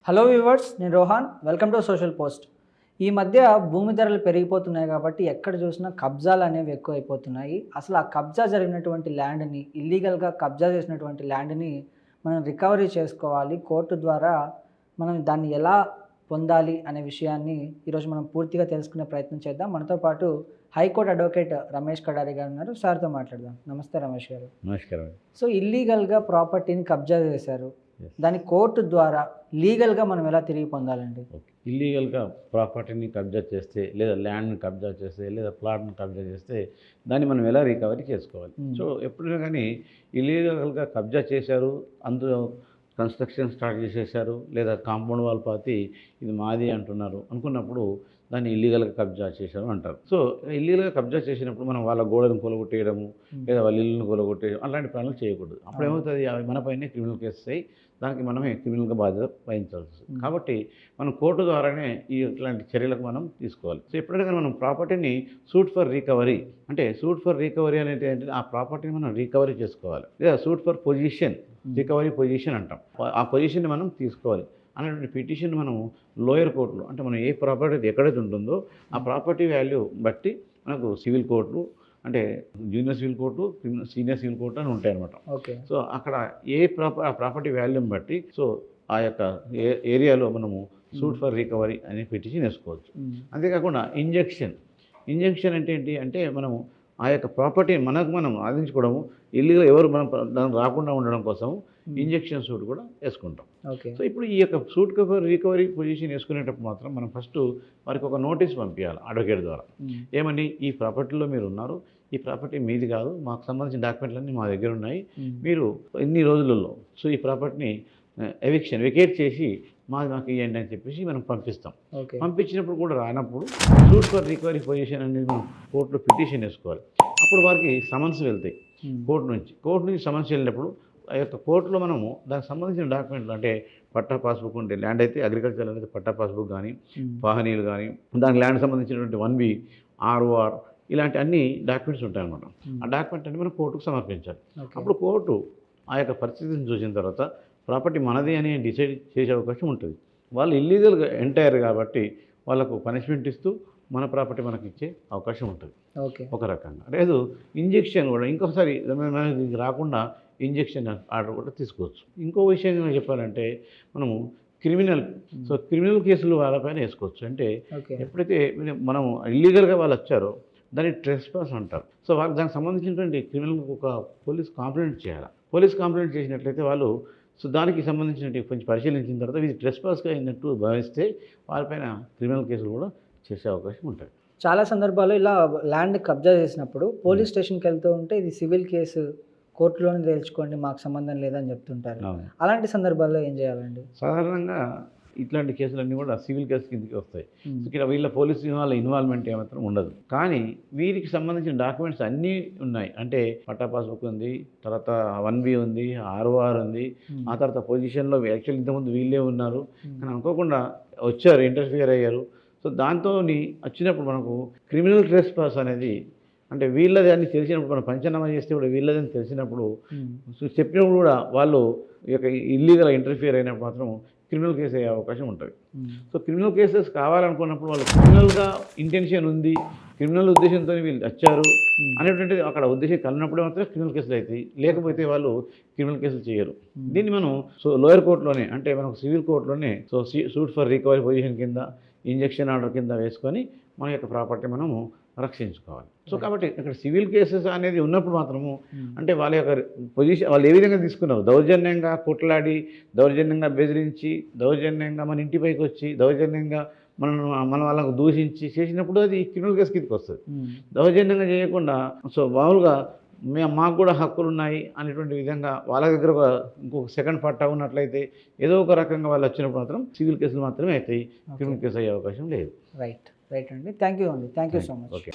Hello viewers, నేను Rohan. Welcome to social post. ఈ మధ్య భూమి ధరలు పెరిగిపోతున్నాయి కాబట్టి ఎక్కడ చూసినా కబ్జాలు అనేవి ఎక్కువైపోతున్నాయి. అసలు ఆ కబ్జా జరిగినటువంటి ల్యాండ్ని, ఇల్లీగల్గా కబ్జా చేసినటువంటి ల్యాండ్ని మనం రికవరీ చేసుకోవాలి. కోర్టు ద్వారా మనం దాన్ని ఎలా పొందాలి అనే విషయాన్ని ఈరోజు మనం పూర్తిగా తెలుసుకునే ప్రయత్నం చేద్దాం. మనతో పాటు హైకోర్టు అడ్వకేట్ రమేష్ కడారి గారు ఉన్నారు. సార్తో మాట్లాడదాం. నమస్తే రమేష్ గారు. నమస్కారం. సో ఇల్లీగల్గా ప్రాపర్టీని కబ్జా చేశారు, దాని కోర్టు ద్వారా లీగల్గా మనం ఎలా తిరిగి పొందాలండి? ఇల్లీగల్గా ప్రాపర్టీని కబ్జా చేస్తే, లేదా ల్యాండ్ని కబ్జా చేస్తే, లేదా ప్లాట్ని కబ్జా చేస్తే దాన్ని మనం ఎలా రికవరీ చేసుకోవాలి? సో ఎప్పుడైనా కానీ ఇల్లీగల్గా కబ్జా చేశారు, అందులో కన్స్ట్రక్షన్ స్టార్ట్ చేసేసారు, లేదా కాంపౌండ్ వాల్ పాతి ఇది మాది అంటున్నారు అనుకున్నప్పుడు దాన్ని ఇల్లీగల్గా కబ్జా చేశారు అంటారు. సో ఇల్లీగల్గా కబ్జా చేసినప్పుడు మనం వాళ్ళ గోడను కొలగొట్టేయడము, లేదా వాళ్ళ ఇల్లును కొలగొట్టేయడం అలాంటి పనులు చేయకూడదు. అప్పుడు ఏమవుతుంది, అవి మనపైనే క్రిమినల్ కేసెస్ అయ్యి దానికి మనమే క్రిమినల్గా బాధ్యత వహించాల్సి వస్తుంది. కాబట్టి మనం కోర్టు ద్వారానే ఇట్లాంటి చర్యలకు మనం తీసుకోవాలి. సో ఎప్పుడైనా మనం ప్రాపర్టీని సూట్ ఫర్ రికవరీ, అంటే సూట్ ఫర్ రికవరీ అనేది ఏంటంటే ఆ ప్రాపర్టీని మనం రికవరీ చేసుకోవాలి, లేదా suit for position, recovery position అంటాం. ఆ పొజిషన్ని మనం తీసుకోవాలి అనేటువంటి పిటిషన్ మనం లోయర్ కోర్టులో, అంటే మనం ఏ ప్రాపర్టీ ఎక్కడైతే ఉంటుందో ఆ ప్రాపర్టీ వాల్యూ బట్టి మనకు సివిల్ కోర్టులు, అంటే junior civil court, senior civil court అని ఉంటాయి అన్నమాట. ఓకే. సో అక్కడ ఆ ప్రాపర్టీ వాల్యూని బట్టి సో ఆ యొక్క ఏరియాలో మనము సూట్ ఫర్ రికవరీ అనే పిటిషన్ వేసుకోవచ్చు. అంతేకాకుండా ఇంజెక్షన్ అంటే ఏంటి అంటే మనము ఆ యొక్క ప్రాపర్టీని మనకు మనం ఆదించుకోవడము, ఇల్లీగల్ ఎవరు మనం దాన్ని రాకుండా ఉండడం కోసం ఇంజెక్షన్ సూట్ కూడా వేసుకుంటాం. సో ఇప్పుడు ఈ యొక్క సూట్ ఫర్ రికవరీ పొజిషన్ వేసుకునేటప్పుడు మాత్రం మనం ఫస్ట్ వారికి ఒక నోటీస్ పంపించాలి అడ్వకేట్ ద్వారా. ఏమని, ఈ ప్రాపర్టీలో మీరు ఉన్నారు, ఈ ప్రాపర్టీ మీది కాదు, మాకు సంబంధించిన డాక్యుమెంట్లన్నీ మా దగ్గర ఉన్నాయి, మీరు ఇన్ని రోజులలో సో ఈ ప్రాపర్టీని వెకేట్ చేసి మాకు ఇవ్వండి అని చెప్పేసి మనం పంపిస్తాం. పంపించినప్పుడు కూడా రానప్పుడు సూట్ ఫర్ రికవరీ పొజిషన్ అనేది మనం కోర్టులో పిటిషన్ వేసుకోవాలి. అప్పుడు వారికి సమన్స్ వెళ్తాయి కోర్టు నుంచి సమన్స్ వెళ్ళినప్పుడు ఆ యొక్క కోర్టులో మనము దానికి సంబంధించిన డాక్యుమెంట్లు, అంటే పట్టా పాస్బుక్ ఉంటే ల్యాండ్ అయితే అగ్రికల్చర్ అనేది పట్టా పాస్బుక్ కానీ, వాహనీలు కానీ, దానికి ల్యాండ్ సంబంధించినటువంటి 1B, ROR ఇలాంటి అన్ని డాక్యుమెంట్స్ ఉంటాయన్నమాట. ఆ డాక్యుమెంట్ అన్ని మనం కోర్టుకు సమర్పించాలి. అప్పుడు కోర్టు ఆ యొక్క పరిస్థితిని చూసిన తర్వాత ప్రాపర్టీ మనది అని డిసైడ్ చేసే అవకాశం ఉంటుంది. వాళ్ళు ఇల్లీగల్గా ఎంటైర్ కాబట్టి వాళ్ళకు పనిష్మెంట్ ఇస్తూ మన ప్రాపర్టీ మనకి ఇచ్చే అవకాశం ఉంటుంది. ఒక రకంగా లేదు, ఇంజెక్షన్ కూడా ఇంకొకసారి మనకి రాకుండా ఇంజెక్షన్ ఆర్డర్ కూడా తీసుకోవచ్చు. ఇంకో విషయం చెప్పాలంటే మనము క్రిమినల్ కేసులు వాళ్ళపైన వేసుకోవచ్చు. అంటే ఎప్పుడైతే మనం ఇల్లీగల్గా వాళ్ళు వచ్చారో దాన్ని ట్రెస్పాస్ అంటారు. సో వాళ్ళకి దానికి సంబంధించినటువంటి క్రిమినల్ ఒక పోలీస్ కంప్లైంట్ చేయాలి. పోలీస్ కంప్లైంట్ చేసినట్లయితే వాళ్ళు సో దానికి సంబంధించినట్టు కొంచెం పరిశీలించిన తర్వాత ఇది ట్రెస్పాస్గా అయినట్టు భావిస్తే వాళ్ళపైన క్రిమినల్ కేసులు కూడా చేసే అవకాశం ఉంటుంది. చాలా సందర్భాల్లో ఇలా ల్యాండ్ కబ్జా చేసినప్పుడు పోలీస్ స్టేషన్కి వెళ్తూ ఉంటే ఇది సివిల్ కేసు, కోర్టులోనే తేల్చుకోండి, మాకు సంబంధం లేదని చెప్తుంటారు. అలాంటి సందర్భాల్లో ఏం చేయాలండి? సాధారణంగా ఇట్లాంటి కేసులన్నీ కూడా సివిల్ కేసు కిందకి వస్తాయి. ఇక్కడ వీళ్ళ పోలీసు వాళ్ళ ఇన్వాల్వ్మెంట్ ఏమాత్రం ఉండదు. కానీ వీరికి సంబంధించిన డాక్యుమెంట్స్ అన్నీ ఉన్నాయి. అంటే పట్టా పాస్బుక్ ఉంది, తర్వాత 1B ఉంది, ROR ఉంది, ఆ తర్వాత పొజిషన్లో యాక్చువల్ ఇంతకుముందు వీళ్ళే ఉన్నారు కానీ అనుకోకుండా వచ్చారు, ఇంటర్ఫియర్ అయ్యారు. సో దాంతో వచ్చినప్పుడు మనకు క్రిమినల్ ట్రెస్పాస్ అనేది, అంటే వీళ్ళది అని తెలిసినప్పుడు మనం పంచనామా చేస్తే కూడా వీళ్ళది అని తెలిసినప్పుడు చెప్పినప్పుడు కూడా వాళ్ళు ఈ యొక్క ఇల్లీగల్ ఇంటర్ఫియర్ అయినప్పుడు మాత్రం క్రిమినల్ కేసు అయ్యే అవకాశం ఉంటుంది. సో క్రిమినల్ కేసెస్ కావాలనుకున్నప్పుడు వాళ్ళు క్రిమినల్గా ఇంటెన్షన్ ఉంది, క్రిమినల్ ఉద్దేశంతో వీళ్ళు వచ్చారు అనేటువంటిది అక్కడ ఉద్దేశం కలిగినప్పుడే మాత్రం క్రిమినల్ కేసులు అవుతాయి, లేకపోతే వాళ్ళు క్రిమినల్ కేసులు చేయరు. దీన్ని మనం లోయర్ కోర్టులోనే, అంటే మనకు సివిల్ కోర్టులోనే సూట్ ఫర్ రికవరీ పొజిషన్ కింద, ఇంజెక్షన్ ఆర్డర్ కింద వేసుకొని మన యొక్క ప్రాపర్టీ మనము రక్షించుకోవాలి. సో కాబట్టి ఇక్కడ సివిల్ కేసెస్ అనేది ఉన్నప్పుడు మాత్రము, అంటే వాళ్ళ యొక్క పొజిషన్ వాళ్ళు ఏ విధంగా తీసుకున్నారు, దౌర్జన్యంగా కొట్లాడి, దౌర్జన్యంగా బెదిరించి, దౌర్జన్యంగా మన ఇంటిపైకి వచ్చి, దౌర్జన్యంగా మన వాళ్ళకు దూషించి చేసినప్పుడు అది క్రిమినల్ కేసు కిందకి వస్తుంది. దౌర్జన్యంగా చేయకుండా సో మామూలుగా మాకు కూడా హక్కులు ఉన్నాయి అనేటువంటి విధంగా వాళ్ళ దగ్గర ఇంకొక సెకండ్ పట్టా ఉన్నట్లయితే ఏదో ఒక రకంగా వాళ్ళు వచ్చినప్పుడు మాత్రం సివిల్ కేసులు మాత్రమే అవుతాయి, క్రిమినల్ కేసు అయ్యే అవకాశం లేదు. రైట్ అండి. Thank you so much. Okay.